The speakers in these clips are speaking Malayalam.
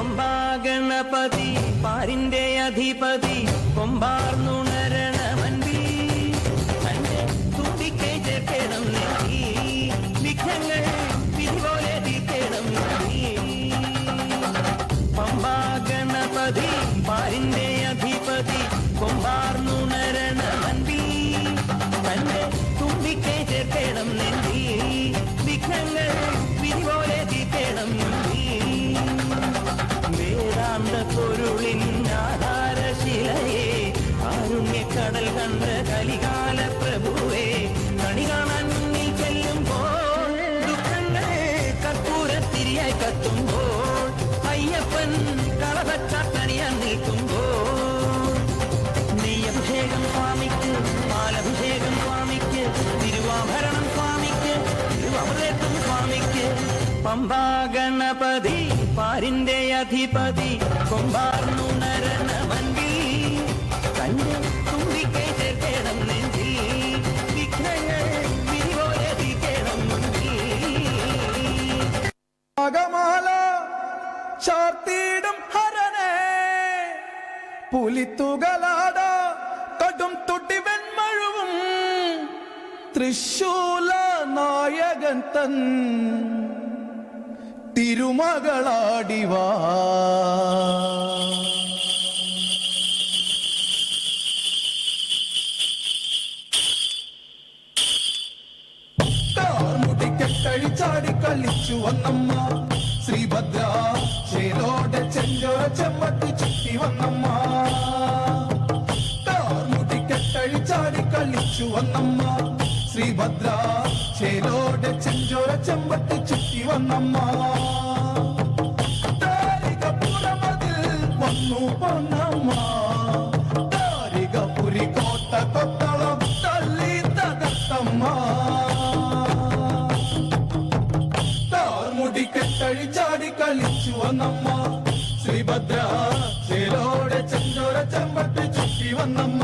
പമ്പാഗണപതി പാരിന്റെ അധിപതി കൊമ്പാർന്നുണരണമൻപി തന്റെ തുമ്പിക്കൈ ചേർക്കണം നീ വിഘ്നങ്ങൾ വിധി പോലെ തീർക്കണം നീ പമ്പാഗണപതി പാരിന്റെ അധിപതി കൊമ്പാർന്നുണരണമൻപി തന്റെ തുമ്പിക്കൈ ചേർക്കണം നീ വിഘ്നങ്ങൾ വിധി പോലെ തീർക്കണം നീ വേദാന്ത പൊരുളിൻ ആധാരശിലയെ കാരുണ്യക്കടൽ കണ്ട കലികാല പ്രഭുവേ കണി കാണാൻ മുന്നിൽ ചെല്ലുമ്പോൾ ദുഃഖങ്ങൾ കർപ്പൂരത്തിരിയായി കത്തുമ്പോൾ അയ്യപ്പൻ കളപച്ചാട്ടണിയാൻ നിൽക്കുമ്പോൾ നെയ്യഭിഷേകം സ്വാമിക്ക് പാലഭിഷേകം സ്വാമിക്ക് തിരുവാഭരണം സ്വാമിക്ക് തിരുവമൃതം സ്വാമിക്ക് പമ്പാഗണപതി പാരിന്റെ അധിപതി കൊമ്പാർന്നുണരണമൻപി കണ്ട് തുമ്പിക്കൈ ചേർക്കണം നെഞ്ചി വിഘ്നങ്ങൾ വിധി പോലെ തീർക്കണം മകമാല ചാർത്തിയിടും ഹരനെ പുലിത്തുകളാട കടും തുട്ടി വെൺമഴുവും തൃശൂല നായകൻ തൻ തിരുമകളാടിവാ കാർമുടിക്കെട്ടഴിച്ചാടി കളിച്ചു വന്നമ്മ ശ്രീഭദ്ര ചേലോടെ ചെഞ്ചോര ചെമ്പട്ടി ചുറ്റി വന്നമ്മ കാർമുടിക്കെട്ടഴിച്ചാടി കളിച്ചു വന്നമ്മ ശ്രീഭദ്ര ചേലോടെ ചെഞ്ചോര ചെമ്പട്ടി ചുറ്റി വന്നമ്മ താരികപുരമതിൽ വന്നു പൊന്നമ്മ താരികപുരി കോട്ട കൊത്തളം തള്ളി തകർത്തമ്മ താർമുടിക്കെട്ടഴിച്ചാടി കളിച്ചു വന്നമ്മ ശ്രീഭദ്ര ചേലോടെ ചെഞ്ചോര ചെമ്പട്ടി ചുറ്റി വന്നമ്മ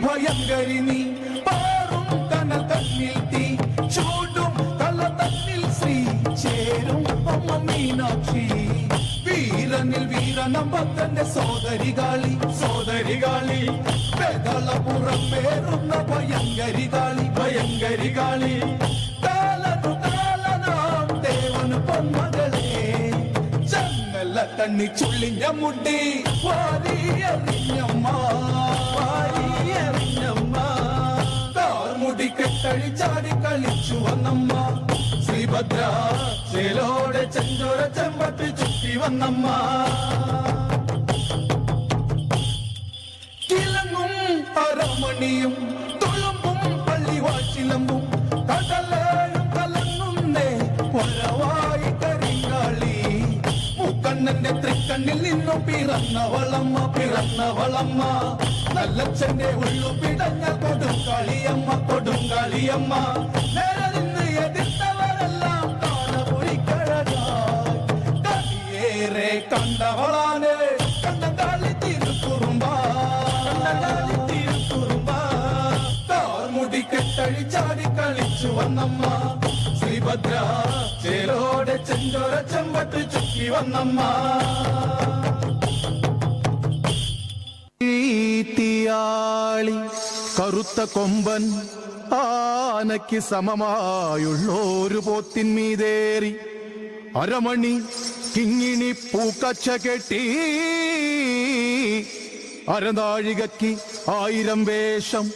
ഭയങ്കരിനി പാറും കനൽ തന്നിൽ തീ ചൂടും കല തന്നിൽ ശ്രീ ചേരും അമ്മ മീനാക്ഷി വീരനിൽ വീരനമ്പത്തന്റെ സോദരികാളി പെതളപുറം പേറുന്ന ഭയങ്കരികാളി താലനാം ദേവന് പൊന്മകളെ ചങ്ങല കണ്ണി ചുള്ളിഞ്ഞ മുട്ടി വാരിയറിഞ്ഞമ്മ കാർമുടിക്കെട്ടഴിച്ചാടി കളിച്ചു വന്നമ്മ ശ്രീഭദ്ര ചേലോടെ ചെഞ്ചോര ചെമ്പട്ടി ചുറ്റി വന്നമ്മ കിളങ്ങും അരമണിയും തുളുമ്പും പള്ളിവാച്ചിലമ്പും കടലേഴും കലങ്ങുന്നേ കൊരവായി കരിങ്കാളി മുക്കണ്ണന്റെ തൃക്കണ്ണിൽ നിന്നും പിറന്നവളമ്മ നല്ലച്ഛന്റെ ഉള്ളു പിടഞ്ഞ കൊടുങ്കാളിയമ്മ നേരെ നിന്ന് എതിർത്തവരെല്ലാം കാലപുരിക്കഴകായേറെ കണ്ടവളാണ് കണ്ണതാളി തിരുക്കുറുമ്പ കാർമുടിക്കെട്ടഴിച്ചാടി കളിച്ചു വന്നമ്മ ശ്രീഭദ്ര ചേലോടെ ചെഞ്ചോര ചെമ്പട്ടി ചുറ്റി വന്നമ്മ തീയാളി കറുത്ത കൊമ്പൻ ആനയ്ക്ക് സമമായുള്ളൊരു പോത്തിന്മീതേറി അരമണി കിങ്ങിണി പൂക്കച്ച കെട്ടി അരനാഴികയ്ക്ക് 1000 വേഷം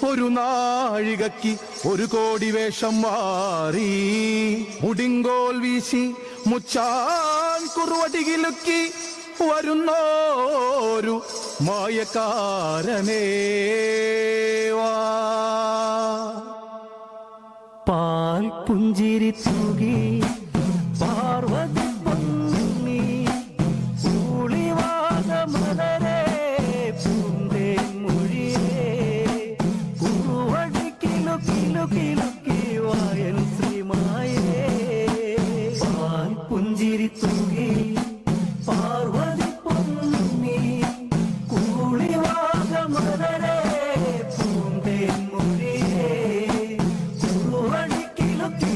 ഒരു നാഴികയ്ക്ക് 1 കോടി വേഷം മാറി മുടിങ്കോൽ വീശി മുച്ചാൻ കുറുവടികിലുക്കി വരുന്നോരു മായക്കാരനേവാ പാൽ പുഞ്ചിരി തൂകി പാർവതി പൊന്നി ൂളിവാക മലരെ പൂന്തേ മൊഴിയേ കുറുവടി കിലുക്കി വായൻ ശ്രീമായേ പാൽ പുഞ്ചിരി തൂകി പാർവതി പൊന്നി കൂളിവാക മലരെ പൂന്തേ മൊഴിയേ കുറുവടി കിലുക്കി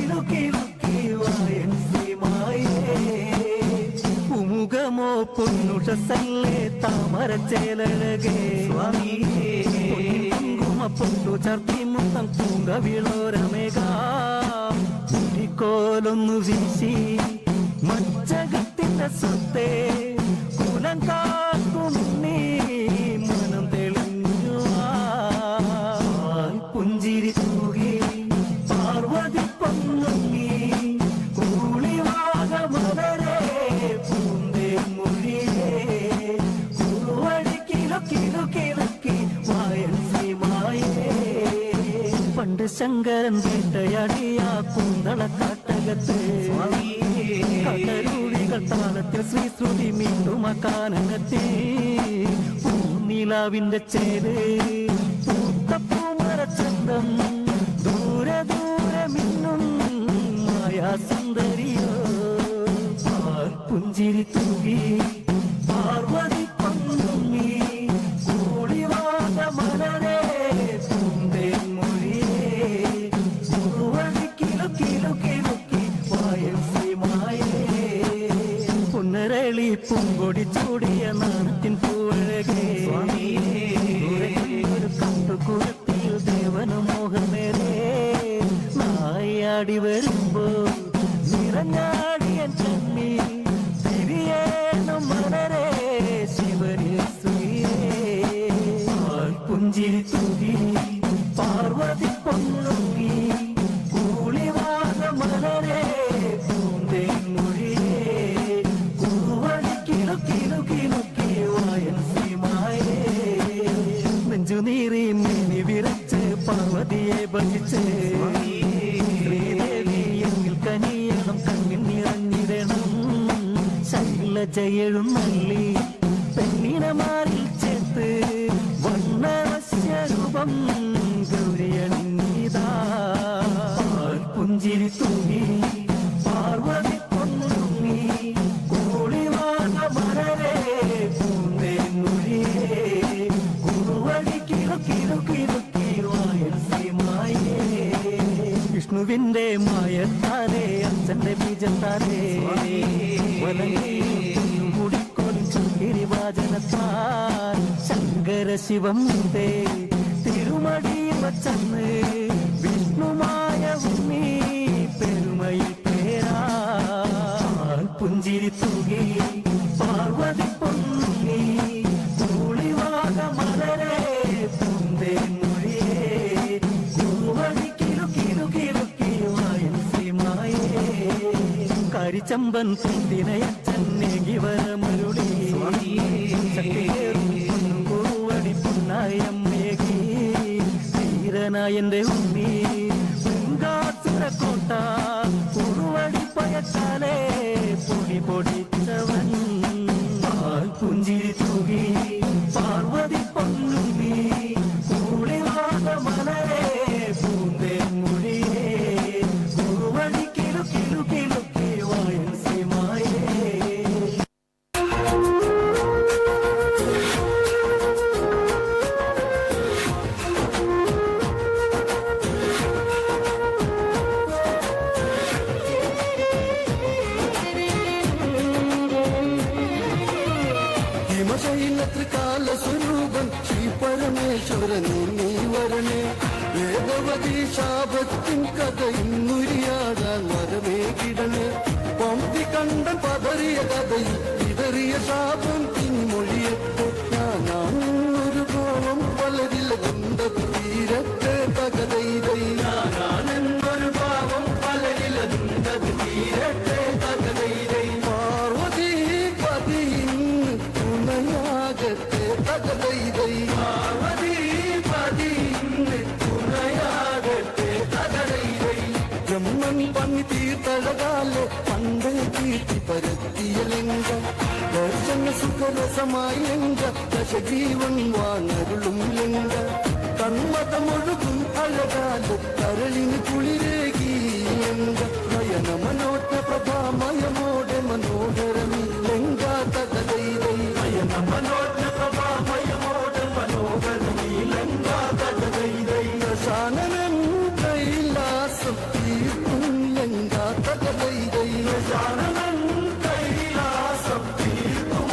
പൊന്നുഷസല്ലേ താമരച്ചേലഴകേ സ്വാമി കുങ്കുമപ്പൊട്ടു ചർത്തി മുത്തം പൂങ്കവിളോരമേകാം കോലൊന്നു വീശി മച്ചകത്തിന്റെ സ്വത്തെ കുലം കാക്കും നീ മനം തെളിഞ്ഞു പുഞ്ചിരി തൂകി പാർവതി പൊങ്ങി കൂളിവാകമലരെ പൂന്തേ മൊഴിയേ കുറുവഴി കിലുക്കി വായൻ ശ്രീമായേ പണ്ട് ശങ്കരൻ വേട്ടയാടിയ കുന്തളക്കാട്ടകത്ത് കടരൂഴികൾ താളത്തിൽ ശ്രീശ്രുതി മീണ്ടുമക്കാനകത്തി പൂനിലാവിന്റെ ചേര് പൂത്തപ്പൂമരച്ചന്തം ദൂരെ ദൂരെ മിന്നും മായാസുന്ദരിയോ പുഞ്ചിരി തൂകി പാർവതി പൊങ്ങി കൂളിവാക മലരെ പൂന്തേ പൊന്നരളി പൂങ്കൊടി ചൂടിയ നാണത്തിൻ പൂവഴകേ ഒരു കണ്ടുകുരത്തിൽ ദേവന മോഹമേരേ നായാടി വരുമ്പോ നിറഞ്ഞാടിയ ചമ്മി തിരിയേണം മലരെ ശിവനെ പുഞ്ചിരി തൂകി പാർവതി പൊങ്ങി കൂളിവാക മലരെ പൂന്തേ മൊഴിയേ കുറുവഴി കിലുക്കി വായൻ ശ്രീമായേ നെഞ്ചുനീറി മിനി വിറച്ച് പാർവതിയെ ഭജിച്ച് ശ്രീദേവി എങ്കിൽ കനിയണം കണ്ണിൽ നിറഞ്ഞിടണം ശൈലജയെഴുന്നള്ളി പെണ്ണിനെ മാറിൽ ചേർത്ത് വണ്ണരൂപം ഗൗരിയണിതാ പുഞ്ചിരി തൂങ്ങി പാർവതി പൊങ്ങി കൂളിവാക മലരെ പൂന്തേ മൊഴിയേ കുറുവഴി കിലുക്കി വായൻ ശ്രീമായേ വിഷ്ണുവിന്റെ മായത്താരേ അച്ഛന്റെ ബീജത്താരേ മുടിക്കോലും ചുങ്കിരിവാചനത്താൽ ശങ്കര ശിവം തിരുമടി വച്ചന്ന് വിഷ്ണുമായ ഉണ്ണി പെരുമയിൽ പേരാ പുഞ്ചിരി തൂകി പാർവതി പൊങ്ങി കൂളിവാക മലരെ പൂന്തേ മൊഴിയേ കുറുവഴി കിലുക്കി വായൻ ശ്രീമായേ കരിച്ചമ്പൻ പൂന്തിനയച്ചന്നേകി വരമരുളി കുറുവടി പൊന്നായമ്മേകി ധീരനായന്റെ ഉണ്ണി കോട്ട കുറുവടി പയച്ചാലേ പൊടിച്ചവൻ പുഞ്ചിരി തൂകി പാർവതി പൊങ്ങി കൂളിവാക മലരെ പൂന്തേ മൊഴിയേ കുറുവടി കിലുക്കി വായൻ ശ്രീമായേ ത്രികാല സ്വരൂപം ശ്രീ പരമേശ്വരനെ നീ വരണേ വേദവതി ശാപത്തിൻ കഥ ഇന്നുരിയാടാൻ വരമേ കിടണേ പമ്പി കണ്ടൻ പതറിയ കഥയിൽ ഇതറിയ ശാപം പിൻമൊഴിയപ്പോ ഞാനൊരു കോപം വളരില്ല കൊണ്ട തീരത്തെ തകതൈതൈ ഞാനൊരു പാവം വളരില്ല തീരത്തെ തകതൈതൈ പാർവതി പതിയിൻ തുണയാകത്തെ തകതൈതൈ പാർവതി പതിയിൻ തുണയാകത്തെ തകതൈതൈ ബ്രഹ്മൻ പണി തീർത്തഴകാലെ പണ്ടേ കീർത്തി പരത്തിയ ലിംഗം ദർശന സുഖരസമായി ലിംഗ ദശജീവൻ വാണരുളും ലിംഗ കന്മതമൊഴുകും അഴകാല് കരളിന് കുളിരേകി ലിംഗ നയന മനോജ്ഞ പ്രഭാമയമോടെ മനോഹരമി ലിംഗ തകതൈതൈ നയന മനോജ്ഞ പ്രഭാമയമോടെ മനോഹരമി ലിംഗ തകതൈതൈ ദശാനനൻ കൈലാസം തീർക്കും ലിംഗ തകതൈതൈ ദശാനനൻ കൈലാസം തീർക്കും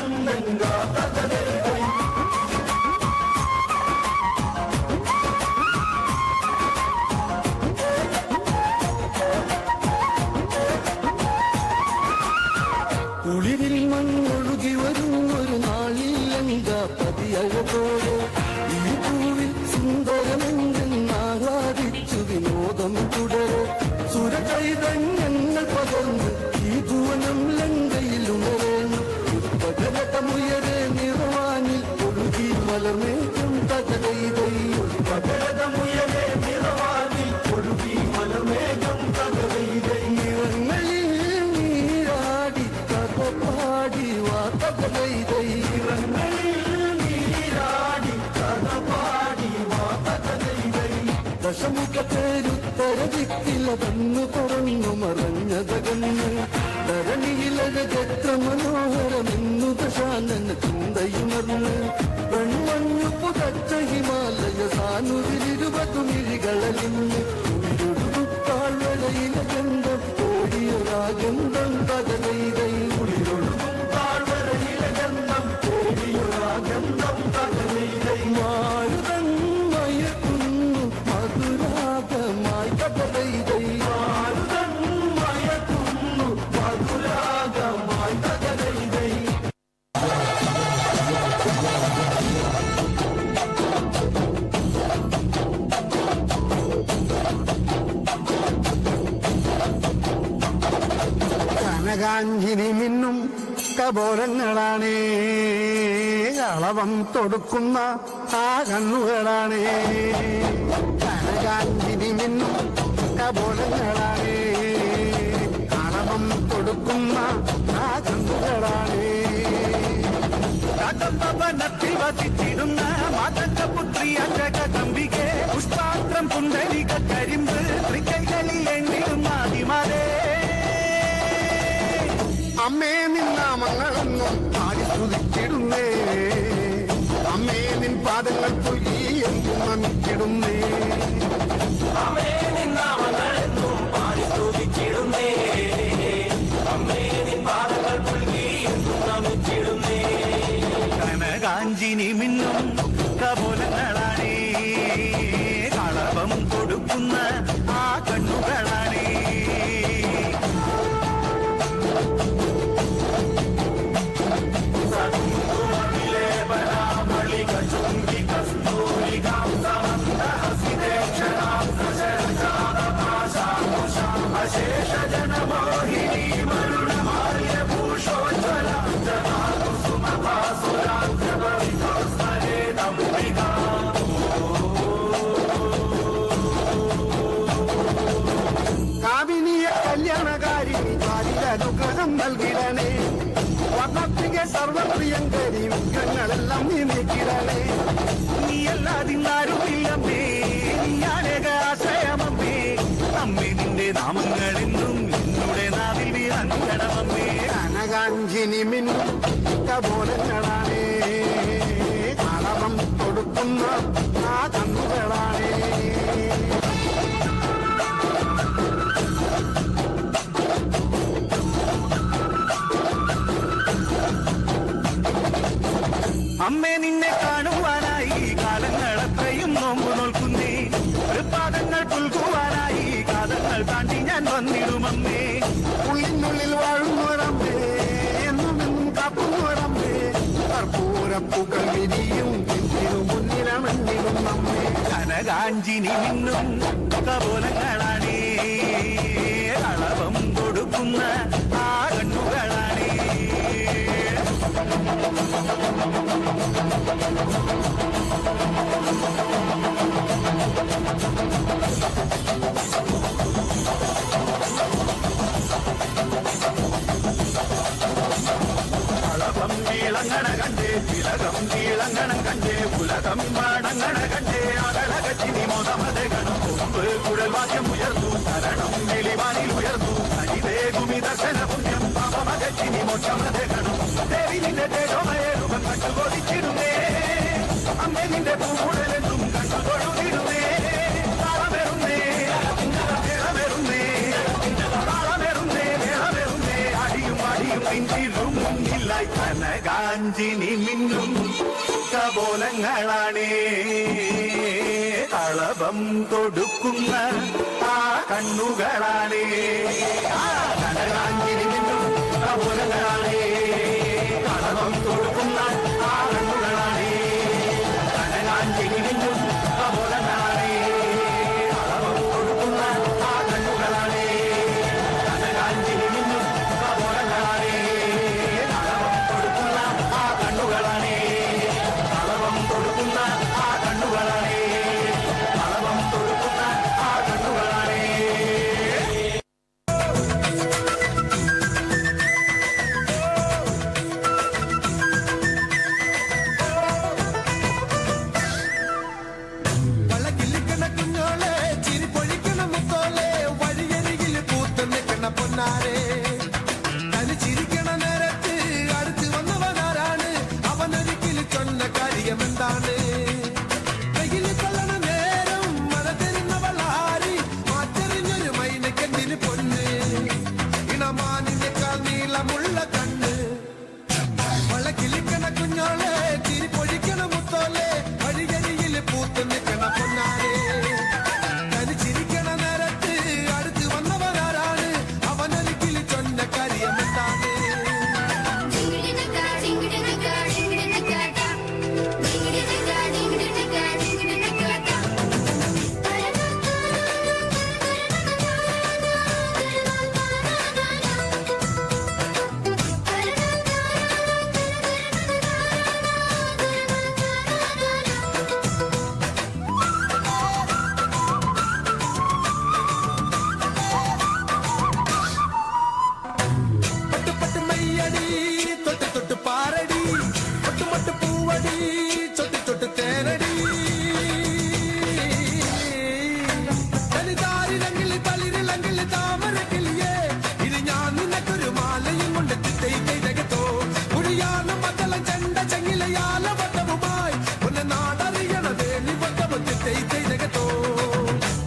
ദശമുഖത്തേരുത്തരവിക്കിലതന്നു പറന്നു മറഞ്ഞതകന്ന് ധരണിയിലകത്ര മനോഹരമെന്നു ദശാനന ചിന്തയുണർന്ന് പെൺമഞ്ഞു പുതച്ച ഹിമാലയ സാനുവിലിരുപതു മിഴികളലിന്ന് താഴ്വരയിലെ ഗന്ധം ഓടിയൊരാഗന്ധം കഥകൈതൈ താഴ്വരയിലെ ഗന്ധം ഓടിയൊരാഗന്ധം കഥകൈതൈ മാരുതൻ മയക്കുന്നു മധുരാഗമായി കഥകൈതൈ മാരുതൻ മയക്കുന്നു മധുരാഗമായി കഥകൈതൈ കനകാഞ്ചിനി മിന്നും കപോലങ്ങളാണേ അളവം തൊടുക്കുന്ന ആ കണ്ണുകളാണേ കനകാഞ്ചിനി മിന്നും കപോലങ്ങളാണേ അളവം തൊടുക്കുന്ന ആ കണ്ണുകളാണേ കടമ്പവനത്തിൽ വസിച്ചിരുന്ന മാതൃപുത്രിയ ജഗദംബികെ പുഷ്പാത്രം പുണ്ടരിക കരിമ്പ് തൃക്കൈകളിൽ എണ്ണിടും ആദിമാരേ അമ്മേ നിന്നാമങ്ങളെന്നും പാടി സ്തുതിച്ചിടുന്നേ അമ്മേ നിൻ പാദങ്ങൾ പൊയ്യി എന്നും നമിച്ചിടുന്നേ അമ്മേ നിന്നാമങ്ങളെന്നും പാടി സ്തുതിച്ചിടുന്നേ അമ്മേ നിൻ പാദങ്ങൾ പുൽകി എന്നും നമിച്ചിടുന്നേ കനകാഞ്ചിനി മിന്നും കപോലങ്ങളാണേ കളവം കൊടുക്കുന്ന ആ കണ്ണുകളാണേ കാവിനിയ കല്യാണകാരിണി അനുഗ്രഹം നൽകിടണേ വർണ്ണത്തിക സർവപ്രിയങ്കരി വിഗ്രഹങ്ങളെല്ലാം നീ നീക്കിടണേ നീയല്ലാതിന്നാരുമില്ലമ്മേ നീയാനേക ആശ്രയമമ്മേ അമ്മേ നിന്റെ നാമങ്ങളെന്നും നിന്നുടെ നാവിൽ വിളങ്ങണമമ്മേ കനകാഞ്ചിനി മിന്നും കപോലങ്ങളാണേ അളവം കൊടുക്കുന്ന ആ കണ്ണുകളാണേ അമ്മേ നിന്നെ കാണുവാനായി കാലങ്ങളത്രയും നോമ്പു നോൽക്കുന്നേ പാദങ്ങൾ പുൽകുവാനായി കാലങ്ങൾ താണ്ടി ഞാൻ വന്നിടുമമ്മേ ഉള്ളിനുള്ളിൽ വാഴുന്നവരമ്മേ എന്നുമെന്നും കാക്കുന്നവരമ്മേ കർപ്പൂരപ്പൂക്കൾ വിരിയും എന്തിനു മുന്നിലമഞ്ഞിടും നമ്മേ കനകാഞ്ചിനി മിന്നും കപോലങ്ങളാണേ അളവം കൊടുക്കുന്ന ആ കണ്ണുകളാണേ അളവം വീളങ്ങണ കണ്ടേ തിലകം വീളങ്ങണം കണ്ടേ ഉലകം പാടങ്ങണ കണ്ടേ അകളകച്ചിനി മോദമതകണം കൊമ്പ് കുഴൽവാക്യം ഉയർന്നു ശരണം വെളിവാനിൽ ഉയർന്നു ഹരിതേകുമി ദർശന പുണ്യം പാപമകച്ചിനി മോക്ഷമതകണം ദേവി നിന്റെ തേജോമയേറുകം കണ്ടുകൊതിച്ചിടുന്നേ അമ്മേ നിന്റെ പൂക്കുഴലെന്നും കണ്ടു തൊഴുതിടുന്നേ താളമേറുന്നേ മേളമേറുന്നേ താളമേറുന്നേ മേളമേറുന്നേ അടിയും അടിയും പിഞ്ചിലും മുന്നിലായി കനകാഞ്ചിനി മിന്നും കപോലങ്ങളാണേ കളഭം കൊടുക്കുന്ന ആ കണ്ണുകളാണേ കനകാഞ്ചിനി മിന്നും കപോലങ്ങളാണേ കളഭം കൊടുക്കുന്ന ആ കണ്ണുകളാണേ കനകാഞ്ചിനി മിന്നും കപോലങ്ങളാണേ കളഭം കൊടുക്കുന്ന ആ കണ്ണുകളാണേ കനകാഞ്ചിനി മിന്നും കപോലങ്ങളാണേ കളഭം കൊടുക്കുന്ന ആ കണ്ണുകളാണേ കളഭം കൊടുക്കുന്ന ആ കണ്ണുകളാണേ കളഭം കൊടുക്കുന്ന ആ കണ്ണുകളാണേ പൊന്നാരെ തനിച്ചിരിക്കണ നേരത്ത് അടുത്ത് വന്നവനാരാണ് അവനൊരിക്കൽ ചൊന്ന കാര്യം എന്താണ് കയ്യിൽ കൊള്ളണ നേരം മഴ തരുന്നവളാരി മാറ്ററിഞ്ഞൊരു മൈനക്കെന്തിന് പൊന്ന് ഇണമാനിനേക്കാൾ നീളമുള്ള കണ്ണ് വളക്കിലിക്കണ കുഞ്ഞോളെ ചിരി പൊഴിക്കണ മുത്തോലെ വഴികരിയിൽ പൂത്ത് നിൽക്കണ പൊന്നാരെ തനിച്ചിരിക്കണ നേരത്ത് അടുത്ത് വന്നവനാരാണ് അവനൊരിക്കൽ ചൊന്ന കാര്യം എന്താണ് പട്ട് മയ്യടി തൊട്ട് തൊട്ട് പാറടി പൊട്ട് പൂവടി ചൊട്ട് ചൊട്ട് തേരടി തലിതാരിലെങ്കിൽ തളിരിലെങ്കിൽ താമരക്കിളിയേ ഇത് ഞാൻ നിനക്കൊരു മാലയും കൊണ്ട് തിട്ടയിക്കോ കുഴിയാണ് മക്കളെ ചെണ്ട ചെങ്ങിലയാല വട്ടവുമായി ഒന്ന് നാടറിയണ വേലി വട്ടവും തിട്ടയിക്കോ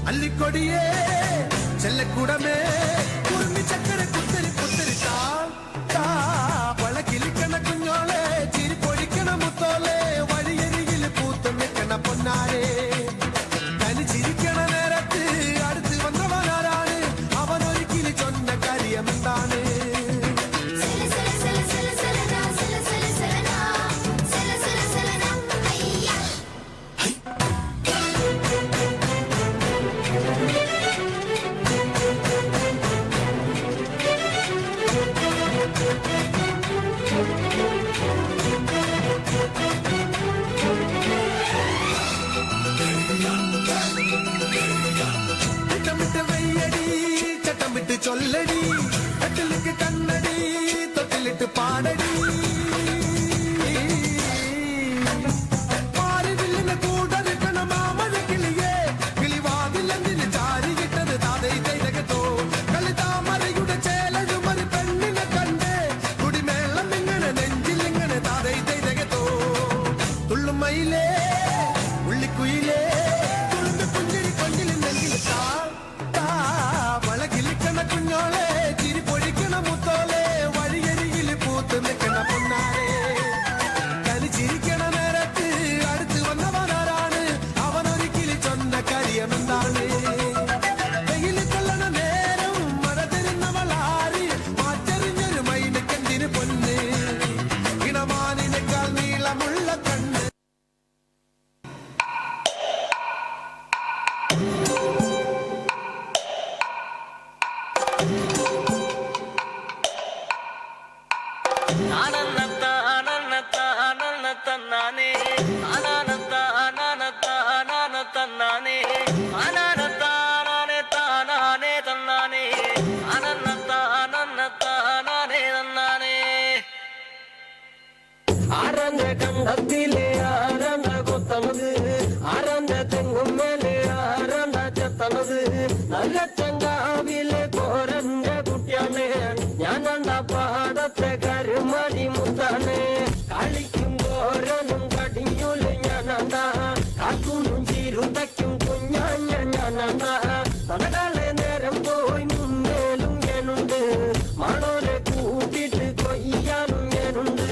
അല്ലിക്കൊടിയേ ചെല്ലക്കൂടമേ കുറുമി ചക്കര കുത്തരി കുത്തരി വളക്കിലിക്കണ കുഞ്ഞോളെ ചിരി പൊഴിക്കണ മുത്തോലെ വഴിയരികിൽ പൂത്ത് നിൽക്കണ പൊന്നാരെ തനിച്ചിരിക്കണ നേരത്ത് അടുത്ത് വന്നവനാരാണ് അവനൊരിക്കൽ ചൊന്ന കാര്യം എന്താണ് ചട്ടമിട്ട് വെയ്യടി ചട്ടമിട്ട് ചൊല്ലടി കട്ടിലിക്ക് കണ്ണടി തൊട്ടിലിട്ട് പാടടി മാറിവില്ലിന് കൂടറിക്കണ മാമഴ കിളിയേ കിളിവാതിലെന്തിന് ചാരി കിട്ടത് താതൈ തൈതകത്തോ കളിതാമരയുടെ ചേലഴുമറി പെണ്ണിനെ കണ്ടേ കുടിമേളം ഇങ്ങനെ നെഞ്ചിലിങ്ങനെ താതൈ തൈതകത്തോ തുള്ളുമയിലേ ഉള്ളിക്കുയിലേ തുളുമ്പി പുഞ്ചിരി കൊഞ്ചിൽ നെഞ്ചിൽ വളകിലിക്കണ കുഞ്ഞോളെ ചിരി പൊഴിക്കണ മുത്തോലെ വഴിയരികിൽ പൂത്ത് നിൽക്കണ പൊന്നാരെ തനിച്ചിരിക്കണ നേരത്ത് അടുത്ത് വന്നവനാരാണ് അവനൊരിക്കൽ ചൊന്ന കാര്യം എന്താണ് വെയിൽ കൊള്ളണ നേരം മഴ തരുന്നവളാരി മാറ്ററിഞ്ഞൊരു മൈനക്കെന്തിന് പൊന്ന് ഇണമാനിനേക്കാൾ നീളമുള്ള കണ്ണ് തന്നാനേ തന്നാനേ താനാനെ താനാനേ തന്നാനേ തന്നാനേ ആരന്റെ കണ്ടത്തിലെ ആരണ്ട കൊത്തണത് ആരന്റെ തെങ്ങും മേലെ ആരണ്ട ചെത്തണത് നല്ല ചങ്കാവിലെ കോരന്റെ കുട്ടിയാണ് ഞാനണ്ട പാടത്തെ കരുമടി മുത്താണ് കളിക്കും കോരനും കടിഞ്ഞൂല് ഞാനണ്ട കാക്കൂനും ചീരുന്തയ്ക്കും കുഞ്ഞാഞ്ഞ ഞാനണ്ട തനകാലെ നേരം പോയി മുന്നേലും ഞാനുണ്ട് മണോരെ കൂട്ടിട്ട് കൊയ്യാനും ഞാനുണ്ട്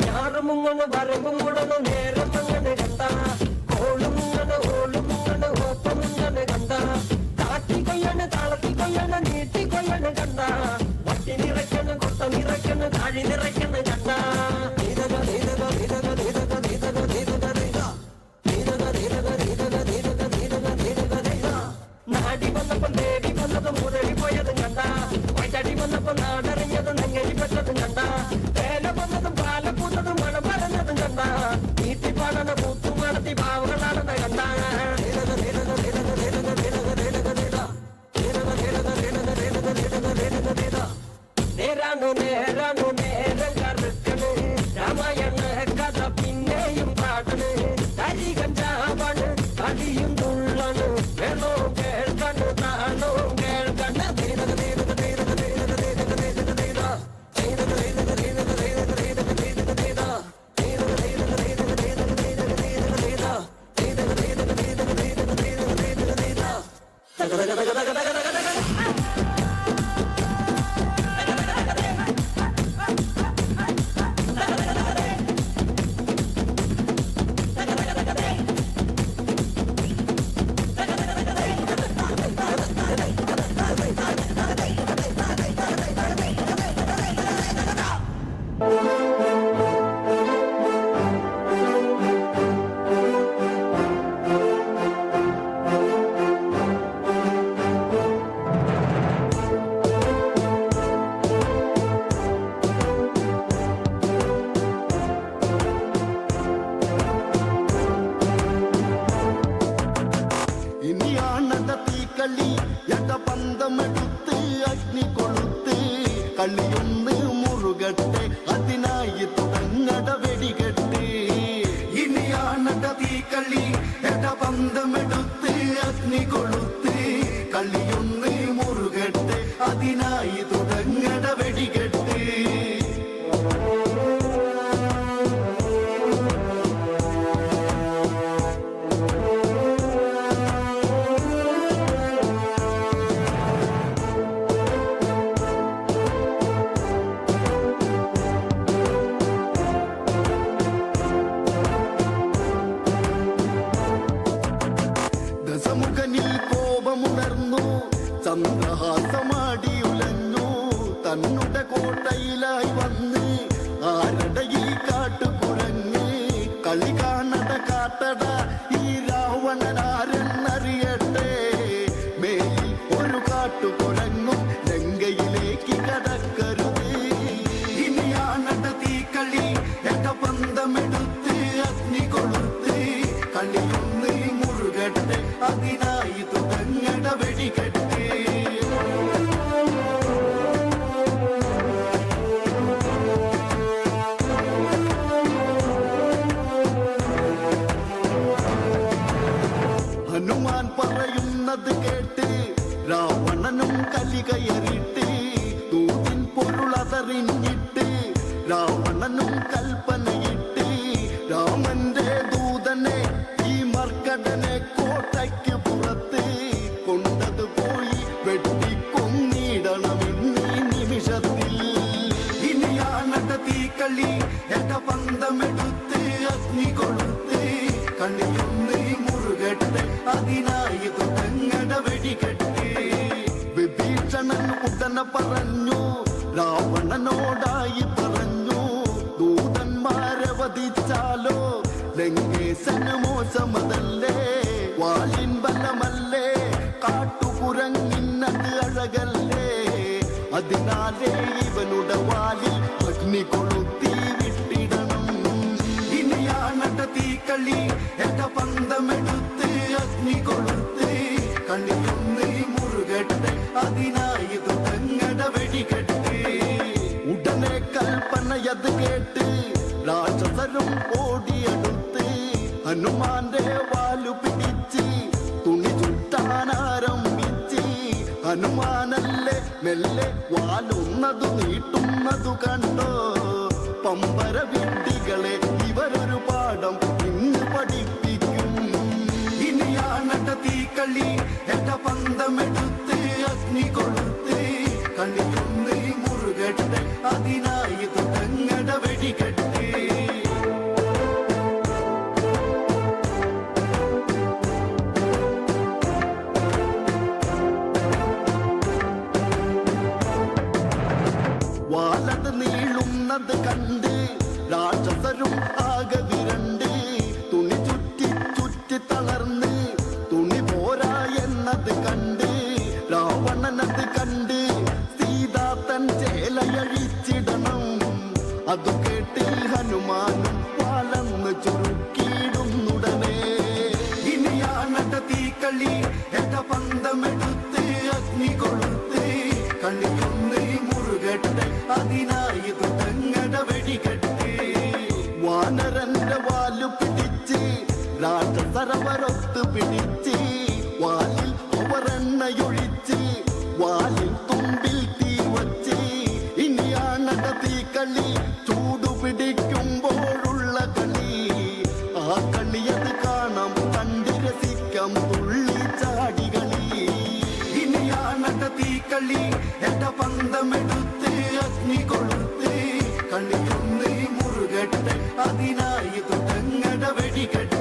ഞാറുമുങ്ങനെ വരമ്പും കൂടന്ന് നേരം അങ്ങനെ കണ്ട കോളും ഓളും ഒപ്പം ഇങ്ങനെ കണ്ട താത്തി കൊയ്യാണ് താളത്തി കൊയ്യാണ് നീട്ടി കൊയ്യാണ് കണ്ട വട്ടി നിറയ്ക്കണ് കൊട്ട നിറയ്ക്കണ് താഴി നിറയ്ക്കണ് കണ്ട നാടി വന്നപ്പം ദേവി വന്നതും മുരളി പോയതും കണ്ട വൈറ്റാടി വന്നപ്പം നാടറിഞ്ഞതും നെങ്ങലി പെട്ടതും കണ്ട വേല വന്നതും പാലപ്പൂത്തതും മണം പറഞ്ഞതും കണ്ട നീട്ടിപ്പാടന പൂത്തുമണത്തി പാവകളാണെന്ന് കണ്ട നേരാണു നേരം കറുക്കണ് രാമായണ കഥ പിന്നെയും പാടണ് തരി കണ്ട പന്തമെടുത്ത് അഗ്നി കൊളുത്ത് കളിയൊന്ന് മുറുകട്ടെ അതിനായി തുടങ്ങട വെടികെട്ട് ഇനിയാണട തീക്കളി എട പന്തമെടുത്ത് അഗ്നി കൊളുത്ത് കളിയൊന്ന് മുറുകട്ടെ അതിനായി തുടങ്ങട വെടികെട്ട് ദശമുഖനിൽ കോപമുണർന്നു ചന്ദ്രഹാസമാടി ഉലഞ്ഞു തന്നുടെ കോട്ടയിലായി വന്ന് ആരുടെ ഈ കാട്ടുകുരങ്ങ് കളി കാണട കാട്ടട ഈ രാവണനാരെന്നറിയട്ടെ മേലിൽ ഒരു കാട്ടുകുരങ്ങും ലങ്കയിലേക്ക് കടക്കരുത് ഇനിയാണട തീക്കളി എട പന്തമെടുത്ത് അഗ്നി കൊളുത്ത് കളിയൊന്ന് മുറുകട്ടെ അതിനായി തുടങ്ങട വെടികെട്ട് ഹനുമാൻ പറയുന്നത് കേട്ട് രാവണനും കലി കയറിയിട്ട് ദൂതിൻ പൊരുളതറിഞ്ഞിട്ട് രാവണനും കൽപ്പനയിട്ട് രാമന്റെ ദൂതനെ ഈ മർക്കടനെ കോട്ടയ്ക്ക് പുറത്ത് കൊണ്ടത് പോയി വെട്ടിക്കൊന്നിടണം ഇന്നീ നിമിഷത്തിൽ ഇനിയാണട തീക്കളി എട പന്തമെടുത്ത് അഗ്നി കൊളുത്ത് കളിയൊന്ന് മുറുകട്ടെ അതിനായി തുടങ്ങട വെടികെട്ട് വിഭീഷണൻ ഉടനെ പറഞ്ഞു രാവണനോടായി പറഞ്ഞു ദൂതന്മാരെ വധിച്ചാലോ ലങ്കേശന് മോശമതല്ലേ വാളിൻ ബലമല്ലേ കാട്ടുകുരങ്ങിന്നത് അഴകല്ലേ അതിനാലേ ഇവനുടെ വാലിൽ അഗ്നി കൊളുത്തി വിട്ടിടണം ഇനിയാണട തീക്കളി എട പന്തമെടുത്ത് അഗ്നി കൊളുത്ത് കളിയൊന്ന് മുറുകട്ടെ അതിനായി തുടങ്ങട വെടികെട്ട് ഉടനെ കൽപ്പനയത് കേട്ട് രാക്ഷസരും ഓടിയെടുത്ത് ഹനുമാന്റെ വാലു പിടിച്ച് തുണി ചുട്ടാനാരംഭിച്ച് ഹനുമാനല്ലേ മെല്ലെ വാലൊന്നതു നീട്ടുന്നതു കണ്ടോ പമ്പര വിഡ്ഢികളെ ഇവരൊരു പാഠം ഇന്ന് പഠിപ്പിക്കും ഇനിയാണട തീക്കളി എട പന്തമെടുത്ത് അഗ്നി കൊളുത്ത് കളിയൊന്ന് മുറുകട്ടെ അതിനായി തുടങ്ങട വെടികെട്ട് വാലത് നീളുന്നത് കണ്ട് രാക്ഷസരും ആകെ വിരണ്ട് തുണി ചുറ്റി ചുറ്റി തളർന്ന് തുണി പോരാ എന്നത് കണ്ട് രാവണനത് കണ്ട് സീതാത്തൻ ചേലയഴിച്ചിടണം അതു കേട്ട് ഹനുമാനും വാലന്ന് ചുരുക്കിയിടുന്നുടനെ ഇനിയാണട തീക്കളി എട പന്തമെടുത്ത് അഗ്നി കൊളുത്ത് കളിയൊന്ന് മുറുകട്ടെ അതിനായി തുടങ്ങട വെടികെട്ട് വാനരന്റെ വാലു പിടിച്ച് രാക്ഷസരവരൊത്ത് പിടിച്ച് വാലിൽ അവർ എണ്ണയൊഴിച്ച് വാലിൽ തുമ്പിൽ തീ വച്ച് ഇനിയാണട തീക്കളി ചൂടുപിടിക്കുമ്പോഴുള്ള കളി ആ കളിയത് കാണാം കണ്ട് രസിക്കാം തുള്ളി ചാടികളി ഇനിയാണട തീക്കളി എട പന്തമെടുത്ത് അഗ്നി കൊളുത്ത് കളിയൊന്ന് മുറുകട്ടെ അതിനായി തുടങ്ങട വെടികെട്ട്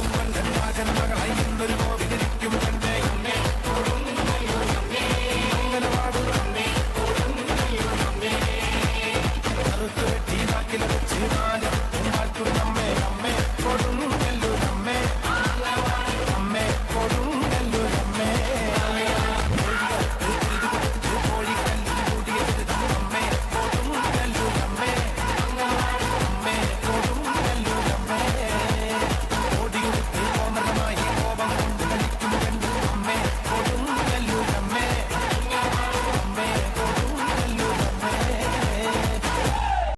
മകൻ മകളായി എന്നൊരു കോവിലിൽ